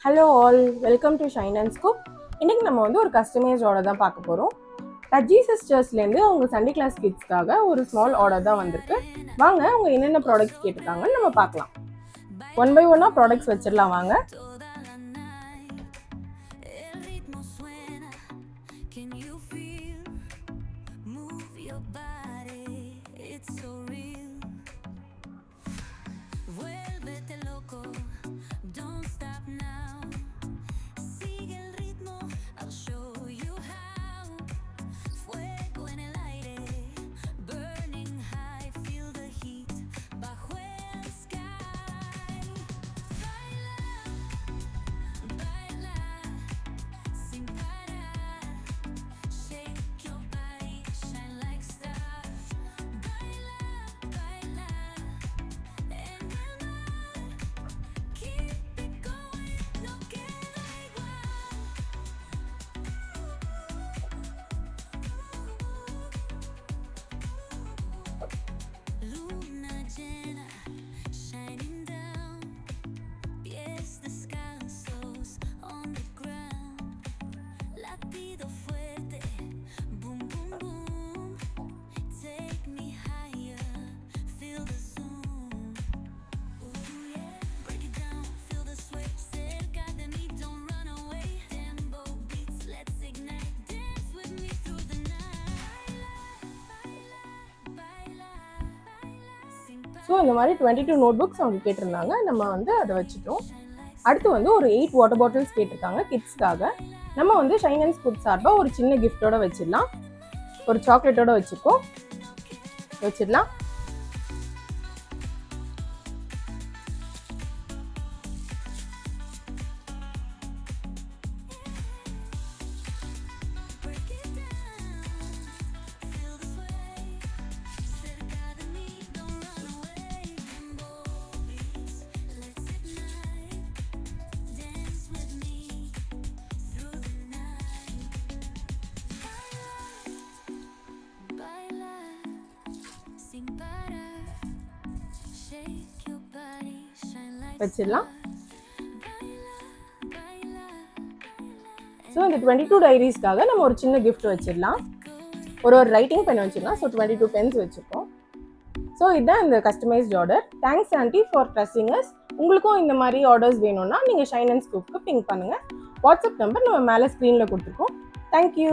Hello all, welcome to shine and scoop. இன்றைக்கி நம்ம வந்து ஒரு கஸ்டமைஸ்ட் ஆர்டர் தான் பார்க்க போகிறோம். டஜ்ஜி சிஸ்டர்ஸ்லேருந்து அவங்க சண்டே கிளாஸ் கிட்ஸ்க்காக ஒரு ஸ்மால் ஆர்டர் தான் வந்திருக்கு. வாங்க அவங்க என்னென்ன ப்ராடக்ட்ஸ் கேட்டிருக்காங்கன்னு நம்ம பார்க்கலாம். ஒன் பை ஒன்னாக ப்ராடக்ட்ஸ் வச்சிடலாம் வாங்க. ஸோ இந்த மாதிரி 22 நோட் புக்ஸ் அவங்க கேட்டிருந்தாங்க. நம்ம வந்து அதை வச்சுட்டோம். அடுத்து வந்து ஒரு 8 வாட்டர் பாட்டில்ஸ் கேட்டிருக்காங்க கிட்ஸ்க்காக. நம்ம வந்து ஷைன் அண்ட் ஸ்கூப் சார்பாக ஒரு சின்ன கிஃப்டோட வச்சிடலாம். ஒரு சாக்லேட்டோட வச்சுருக்கோம், வச்சிடலாம். வச்சிடலாம். ஸோ இந்த 22 டைரிஸ்க்காக நம்ம ஒரு சின்ன கிஃப்ட் வச்சிடலாம். ஒரு ரைட்டிங் பென் வச்சிடலாம். ஸோ 22 பென்ஸ் வச்சுருக்கோம். ஸோ இதுதான் இந்த customised order. Thanks aunty for trusting as. உங்களுக்கும் இந்த மாதிரி ஆர்டர்ஸ் வேணும்னா நீங்கள் ஷைன் அண்ட் ஸ்கூப்க்கு பிங்க் பண்ணுங்கள். வாட்ஸ்அப் நம்பர் நம்ம மேலே ஸ்க்ரீனில் கொடுத்துருக்கோம். தேங்க்யூ.